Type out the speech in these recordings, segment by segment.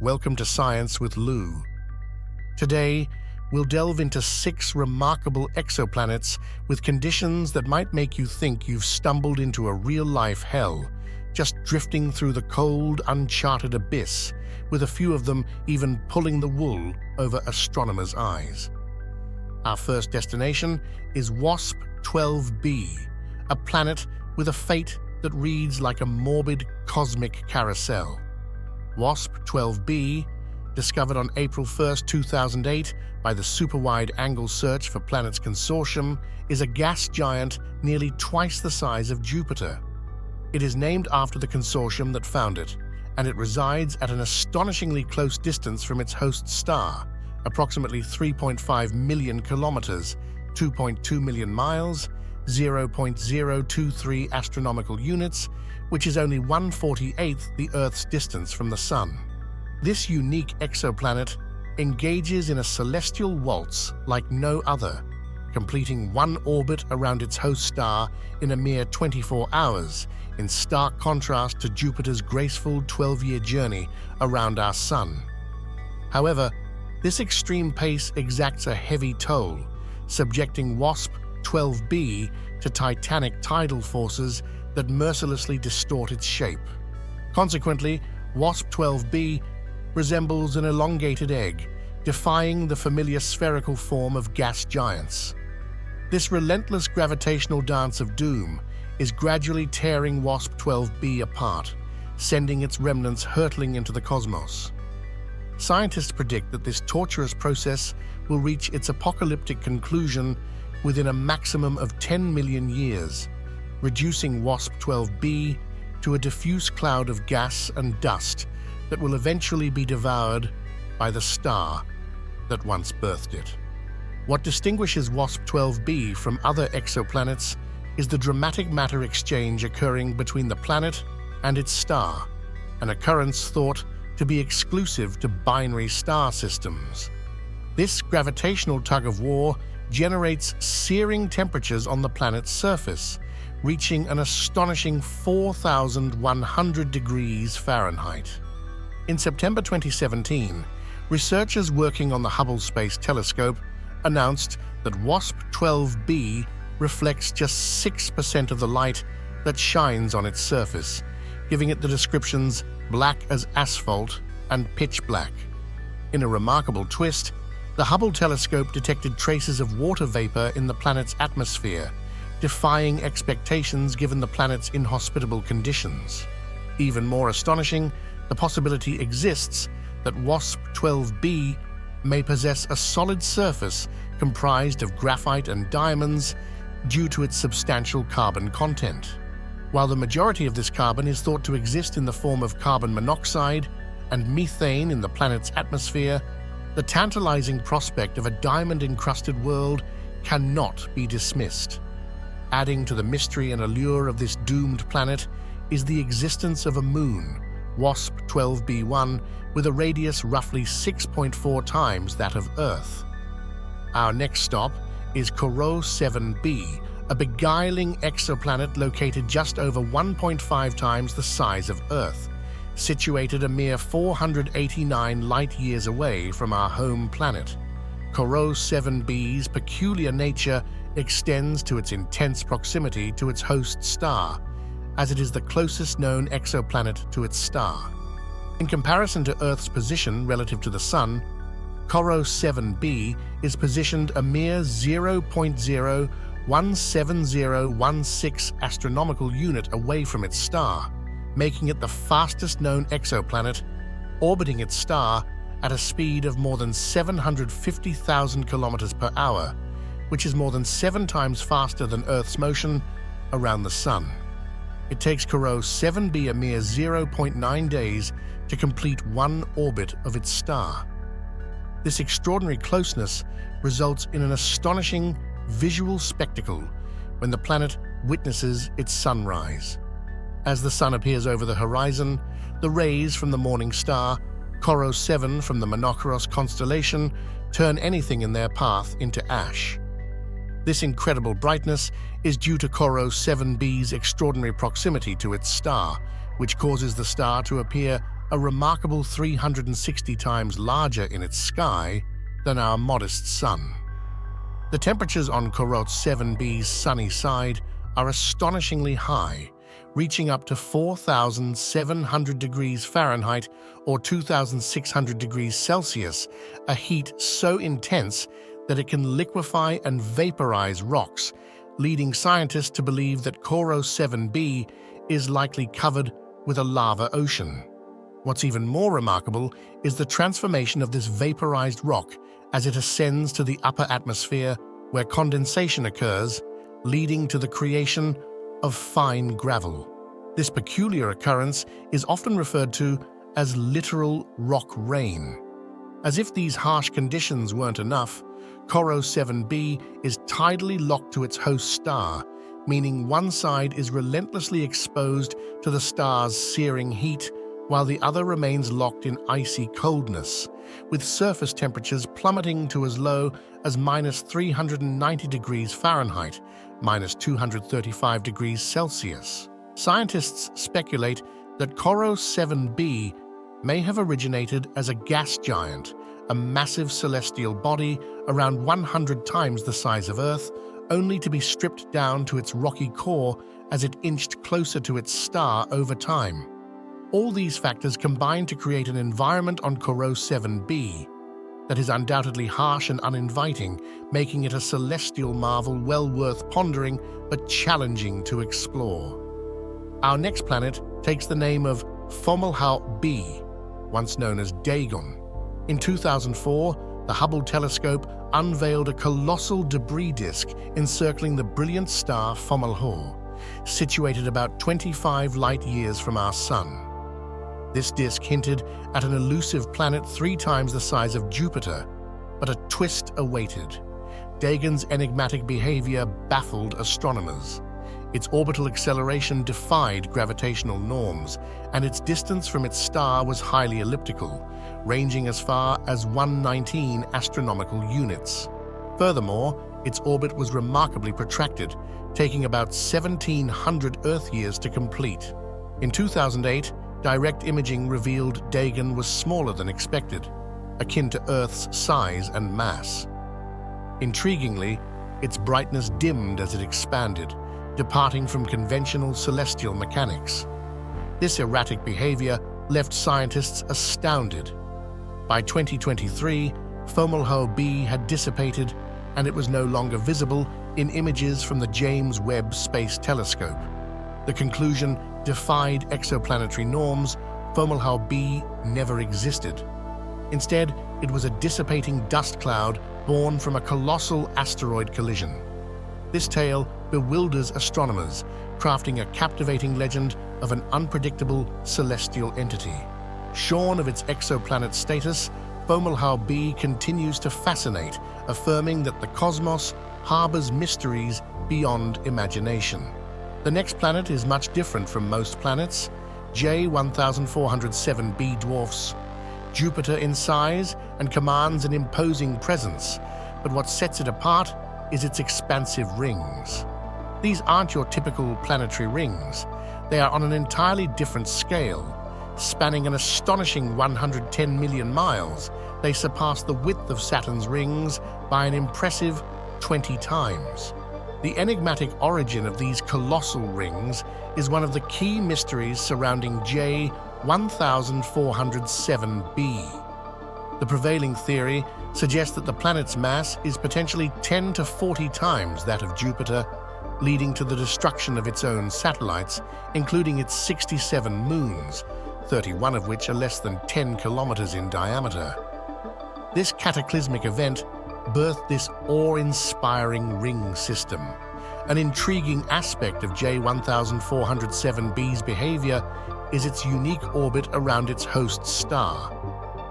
Welcome to Science with Lou. Today, we'll delve into 6 remarkable exoplanets with conditions that might make you think you've stumbled into a real-life hell, just drifting through the cold, uncharted abyss, with a few of them even pulling the wool over astronomers' eyes. Our first destination is Wasp 12b, a planet with a fate that reads like a morbid cosmic carousel. Wasp 12b, discovered on April 1, 2008 by the Super Wide-Angle Search for Planets Consortium, is a gas giant nearly twice the size of Jupiter. It is named after the consortium that found it, and it resides at an astonishingly close distance from its host star, approximately 3.5 million kilometers, 2.2 million miles, 0.023 astronomical units, which is only 1/48th the Earth's distance from the Sun. This unique exoplanet engages in a celestial waltz like no other, completing one orbit around its host star in a mere 24 hours, in stark contrast to Jupiter's graceful 12-year journey around our Sun. However, this extreme pace exacts a heavy toll, subjecting Wasp 12b to titanic tidal forces that mercilessly distort its shape. Consequently, Wasp 12b resembles an elongated egg, defying the familiar spherical form of gas giants. This relentless gravitational dance of doom is gradually tearing Wasp 12b apart, sending its remnants hurtling into the cosmos. Scientists predict that this torturous process will reach its apocalyptic conclusion within a maximum of 10 million years, reducing Wasp 12b to a diffuse cloud of gas and dust that will eventually be devoured by the star that once birthed it. What distinguishes Wasp 12b from other exoplanets is the dramatic matter exchange occurring between the planet and its star, an occurrence thought to be exclusive to binary star systems. This gravitational tug-of-war generates searing temperatures on the planet's surface, reaching an astonishing 4,100 degrees Fahrenheit. In September 2017, researchers working on the Hubble Space Telescope announced that Wasp 12b reflects just 6% of the light that shines on its surface, giving it the descriptions black as asphalt and pitch black. In a remarkable twist, the Hubble telescope detected traces of water vapor in the planet's atmosphere, defying expectations given the planet's inhospitable conditions. Even more astonishing, the possibility exists that Wasp 12b may possess a solid surface comprised of graphite and diamonds due to its substantial carbon content. While the majority of this carbon is thought to exist in the form of carbon monoxide and methane in the planet's atmosphere, the tantalizing prospect of a diamond-encrusted world cannot be dismissed. Adding to the mystery and allure of this doomed planet is the existence of a moon, Wasp 12b1, with a radius roughly 6.4 times that of Earth. Our next stop is Corot 7b, a beguiling exoplanet located just over 1.5 times the size of Earth, situated a mere 489 light-years away from our home planet. Corot 7b's peculiar nature extends to its intense proximity to its host star, as it is the closest known exoplanet to its star. In comparison to Earth's position relative to the Sun, Corot 7b is positioned a mere 0.017016 astronomical unit away from its star, making it the fastest known exoplanet, orbiting its star at a speed of more than 750,000 kilometers per hour, which is more than 7 times faster than Earth's motion around the Sun. It takes Corot 7b a mere 0.9 days to complete one orbit of its star. This extraordinary closeness results in an astonishing visual spectacle when the planet witnesses its sunrise. As the Sun appears over the horizon, the rays from the morning star, Corot 7 from the Monoceros constellation, turn anything in their path into ash. This incredible brightness is due to Corot 7b's extraordinary proximity to its star, which causes the star to appear a remarkable 360 times larger in its sky than our modest Sun. The temperatures on Corot 7b's sunny side are astonishingly high, reaching up to 4,700 degrees Fahrenheit or 2,600 degrees Celsius, a heat so intense that it can liquefy and vaporize rocks, leading scientists to believe that Corot 7b is likely covered with a lava ocean. What's even more remarkable is the transformation of this vaporized rock as it ascends to the upper atmosphere where condensation occurs, leading to the creation of fine gravel. This peculiar occurrence is often referred to as literal rock rain. As if these harsh conditions weren't enough, Corot 7b is tidally locked to its host star, meaning one side is relentlessly exposed to the star's searing heat, while the other remains locked in icy coldness, with surface temperatures plummeting to as low as -390 degrees Fahrenheit, -235 degrees Celsius. Scientists speculate that Corot 7b may have originated as a gas giant, a massive celestial body around 100 times the size of Earth, only to be stripped down to its rocky core as it inched closer to its star over time. All these factors combine to create an environment on Corot 7b that is undoubtedly harsh and uninviting, making it a celestial marvel well worth pondering but challenging to explore. Our next planet takes the name of Fomalhaut b, once known as Dagon. In 2004, the Hubble telescope unveiled a colossal debris disk encircling the brilliant star Fomalhaut, situated about 25 light-years from our Sun. This disk hinted at an elusive planet 3 times the size of Jupiter, but a twist awaited. Dagon's enigmatic behavior baffled astronomers. Its orbital acceleration defied gravitational norms, and its distance from its star was highly elliptical, ranging as far as 119 astronomical units. Furthermore, its orbit was remarkably protracted, taking about 1,700 Earth years to complete. In 2008, direct imaging revealed Dagon was smaller than expected, akin to Earth's size and mass. Intriguingly, its brightness dimmed as it expanded, departing from conventional celestial mechanics. This erratic behavior left scientists astounded. By 2023, Fomalhaut b had dissipated, and it was no longer visible in images from the James Webb Space Telescope. The conclusion defied exoplanetary norms. Fomalhaut b never existed. Instead, it was a dissipating dust cloud born from a colossal asteroid collision. This tale bewilders astronomers, crafting a captivating legend of an unpredictable celestial entity. Shorn of its exoplanet status, Fomalhaut b continues to fascinate, affirming that the cosmos harbors mysteries beyond imagination. The next planet is much different from most planets. J1407b dwarfs Jupiter in size and commands an imposing presence, but what sets it apart is its expansive rings. These aren't your typical planetary rings. They are on an entirely different scale. Spanning an astonishing 110 million miles, they surpass the width of Saturn's rings by an impressive 20 times. The enigmatic origin of these colossal rings is one of the key mysteries surrounding J1407b. The prevailing theory suggests that the planet's mass is potentially 10 to 40 times that of Jupiter, leading to the destruction of its own satellites, including its 67 moons, 31 of which are less than 10 kilometers in diameter. This cataclysmic event birthed this awe-inspiring ring system. An intriguing aspect of J1407b's behavior is its unique orbit around its host star.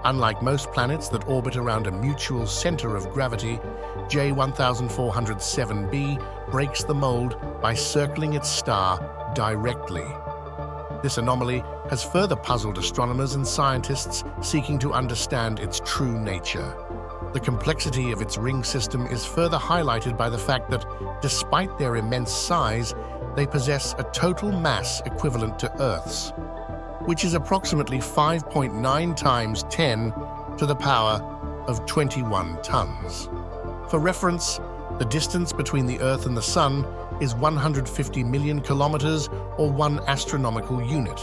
Unlike most planets that orbit around a mutual center of gravity, J1407b breaks the mold by circling its star directly. This anomaly has further puzzled astronomers and scientists seeking to understand its true nature. The complexity of its ring system is further highlighted by the fact that, despite their immense size, they possess a total mass equivalent to Earth's. which is approximately 5.9 times 10 to the power of 21 tons. For reference, the distance between the Earth and the Sun is 150 million kilometers, or 1 astronomical unit.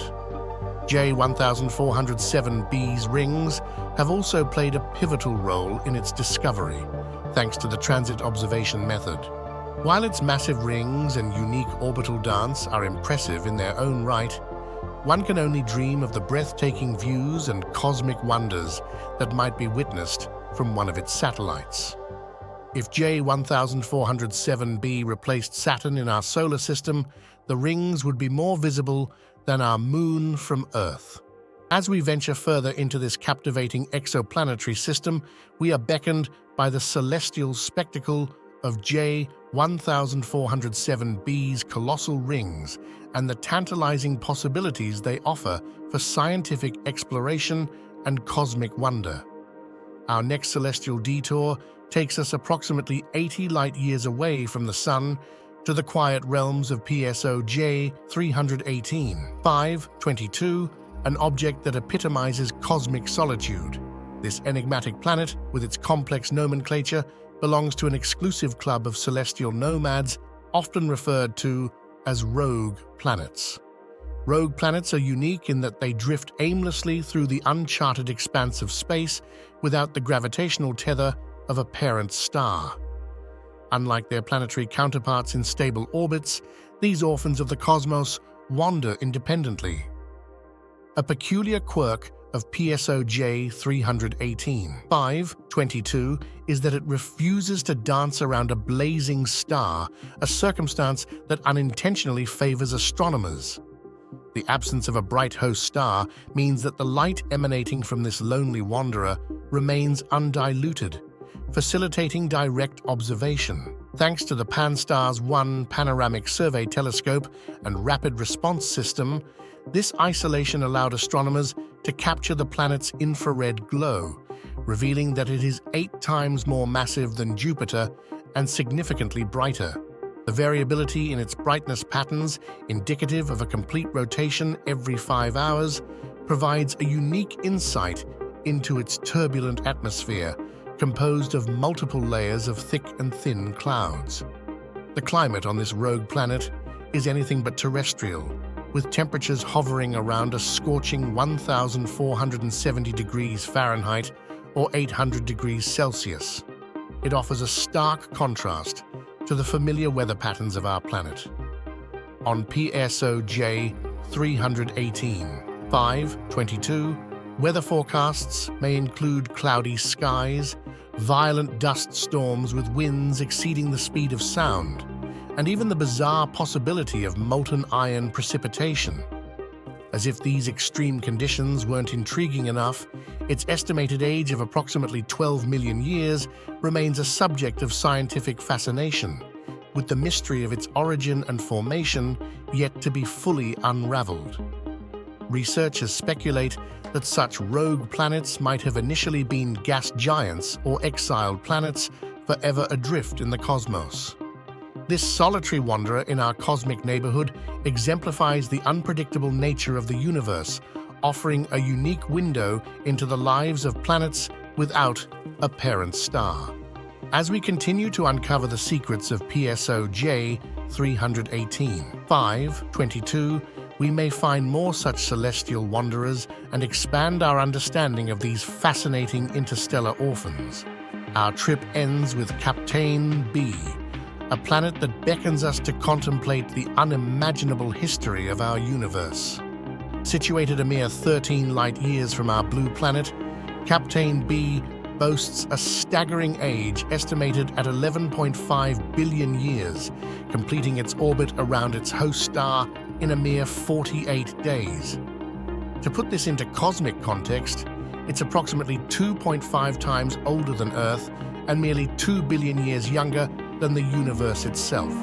J1407b's rings have also played a pivotal role in its discovery, thanks to the transit observation method. While its massive rings and unique orbital dance are impressive in their own right, one can only dream of the breathtaking views and cosmic wonders that might be witnessed from one of its satellites. If J1407b replaced Saturn in our solar system, the rings would be more visible than our moon from Earth. As we venture further into this captivating exoplanetary system, we are beckoned by the celestial spectacle of J1407b's colossal rings and the tantalizing possibilities they offer for scientific exploration and cosmic wonder. Our next celestial detour takes us approximately 80 light-years away from the Sun to the quiet realms of PSO J318, 522, an object that epitomizes cosmic solitude. This enigmatic planet, with its complex nomenclature, belongs to an exclusive club of celestial nomads, often referred to as rogue planets. Rogue planets are unique in that they drift aimlessly through the uncharted expanse of space without the gravitational tether of a parent star. Unlike their planetary counterparts in stable orbits, these orphans of the cosmos wander independently. A peculiar quirk of PSO J318, 522, is that it refuses to dance around a blazing star, a circumstance that unintentionally favors astronomers. The absence of a bright host star means that the light emanating from this lonely wanderer remains undiluted, facilitating direct observation. Thanks to the Pan-STARRS 1 panoramic survey telescope and rapid response system, this isolation allowed astronomers to capture the planet's infrared glow, revealing that it is 8 times more massive than Jupiter and significantly brighter. The variability in its brightness patterns, indicative of a complete rotation every 5 hours, provides a unique insight into its turbulent atmosphere, composed of multiple layers of thick and thin clouds. The climate on this rogue planet is anything but terrestrial, with temperatures hovering around a scorching 1,470 degrees Fahrenheit or 800 degrees Celsius. It offers a stark contrast to the familiar weather patterns of our planet. On PSO J318, 522, weather forecasts may include cloudy skies, violent dust storms with winds exceeding the speed of sound, and even the bizarre possibility of molten iron precipitation. As if these extreme conditions weren't intriguing enough, its estimated age of approximately 12 million years remains a subject of scientific fascination, with the mystery of its origin and formation yet to be fully unraveled. Researchers speculate that such rogue planets might have initially been gas giants or exiled planets forever adrift in the cosmos. This solitary wanderer in our cosmic neighborhood exemplifies the unpredictable nature of the universe, offering a unique window into the lives of planets without a parent star. As we continue to uncover the secrets of PSO J318, 522, we may find more such celestial wanderers and expand our understanding of these fascinating interstellar orphans. Our trip ends with Kapteyn B, a planet that beckons us to contemplate the unimaginable history of our universe. Situated a mere 13 light-years from our blue planet, Kapteyn B boasts a staggering age estimated at 11.5 billion years, completing its orbit around its host star in a mere 48 days. To put this into cosmic context, it's approximately 2.5 times older than Earth and merely 2 billion years younger than the universe itself.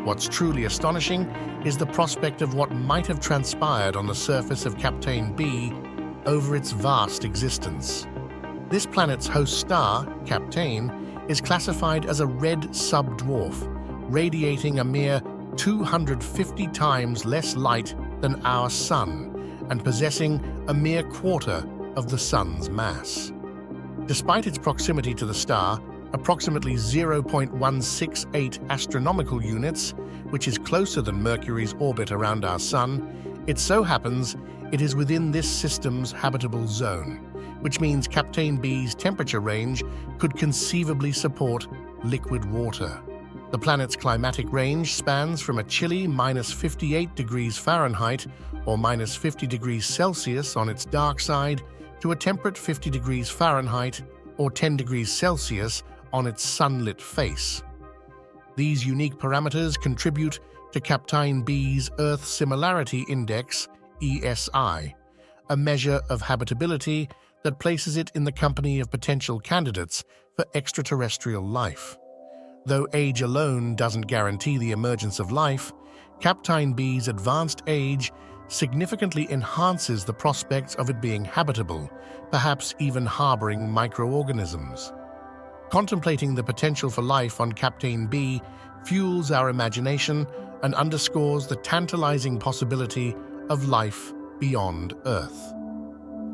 What's truly astonishing is the prospect of what might have transpired on the surface of Kapteyn B over its vast existence. This planet's host star, Kapteyn, is classified as a red sub-dwarf, radiating a mere 250 times less light than our Sun, and possessing a mere quarter of the Sun's mass. Despite its proximity to the star, approximately 0.168 astronomical units, which is closer than Mercury's orbit around our Sun, it so happens it is within this system's habitable zone, which means Kapteyn B's temperature range could conceivably support liquid water. The planet's climatic range spans from a chilly -58 degrees Fahrenheit or -50 degrees Celsius on its dark side to a temperate 50 degrees Fahrenheit or 10 degrees Celsius on its sunlit face. These unique parameters contribute to Kapteyn B's Earth Similarity Index, ESI, a measure of habitability that places it in the company of potential candidates for extraterrestrial life. Though age alone doesn't guarantee the emergence of life, Kapteyn B's advanced age significantly enhances the prospects of it being habitable, perhaps even harboring microorganisms. Contemplating the potential for life on Kapteyn B fuels our imagination and underscores the tantalizing possibility of life beyond Earth.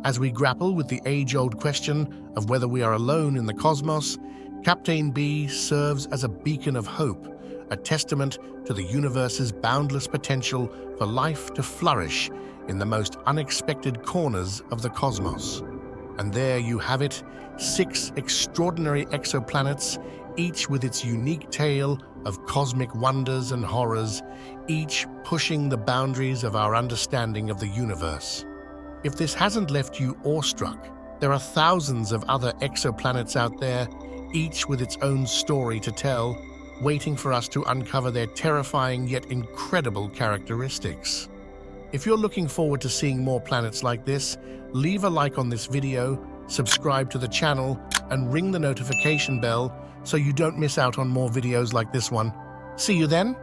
As we grapple with the age-old question of whether we are alone in the cosmos, Kapteyn B serves as a beacon of hope, a testament to the universe's boundless potential for life to flourish in the most unexpected corners of the cosmos. And there you have it, 6 extraordinary exoplanets, each with its unique tale of cosmic wonders and horrors, each pushing the boundaries of our understanding of the universe. If this hasn't left you awestruck, there are thousands of other exoplanets out there, each with its own story to tell, waiting for us to uncover their terrifying yet incredible characteristics. If you're looking forward to seeing more planets like this, leave a like on this video, subscribe to the channel, and ring the notification bell so you don't miss out on more videos like this one. See you then!